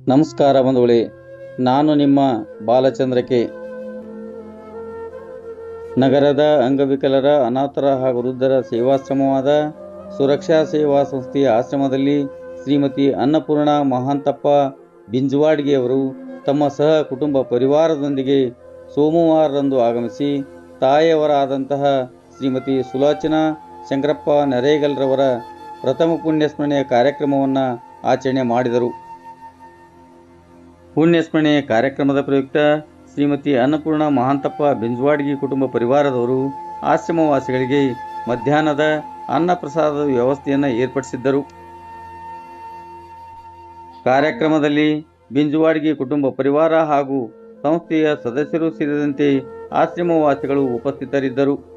ನಮಸ್ಕಾರ ಬಂಧುಗಳೇ, ನಾನು ನಿಮ್ಮ ಬಾಲಚಂದ್ರಕೆ. ನಗರದ ಅಂಗವಿಕಲರ, ಅನಾಥರ ಹಾಗೂ ವೃದ್ಧರ ಸೇವಾಶ್ರಮವಾದ ಸುರಕ್ಷಾ ಸೇವಾ ಸಂಸ್ಥೆಯ ಆಶ್ರಮದಲ್ಲಿ ಶ್ರೀಮತಿ ಅನ್ನಪೂರ್ಣ ಮಹಾಂತಪ್ಪ ಬಿಂಜವಾಡ್ಗಿಯವರು ತಮ್ಮ ಸಹ ಕುಟುಂಬ ಪರಿವಾರದೊಂದಿಗೆ ಸೋಮವಾರದಂದು ಆಗಮಿಸಿ ತಾಯಿಯವರಾದಂತಹ ಶ್ರೀಮತಿ ಸುಲೋಚನಾ ಶಂಕರಪ್ಪ ನರೇಗಲ್ರವರ ಪ್ರಥಮ ಪುಣ್ಯಸ್ಮರಣೆಯ ಕಾರ್ಯಕ್ರಮವನ್ನು ಆಚರಣೆ ಮಾಡಿದರು. ಪುಣ್ಯಸ್ಮರಣೆಯ ಕಾರ್ಯಕ್ರಮದ ಪ್ರಯುಕ್ತ ಶ್ರೀಮತಿ ಅನ್ನಪೂರ್ಣ ಮಹಾಂತಪ್ಪ ಬಿಂಜವಾಡ್ಗಿ ಕುಟುಂಬ ಪರಿವಾರದವರು ಆಶ್ರಮವಾಸಿಗಳಿಗೆ ಮಧ್ಯಾಹ್ನದ ಅನ್ನ ಪ್ರಸಾದದ ವ್ಯವಸ್ಥೆಯನ್ನು ಏರ್ಪಡಿಸಿದ್ದರು. ಕಾರ್ಯಕ್ರಮದಲ್ಲಿ ಬಿಂಜವಾಡ್ಗಿ ಕುಟುಂಬ ಪರಿವಾರ ಹಾಗೂ ಸಂಸ್ಥೆಯ ಸದಸ್ಯರು ಸೇರಿದಂತೆ ಆಶ್ರಮವಾಸಿಗಳು ಉಪಸ್ಥಿತರಿದ್ದರು.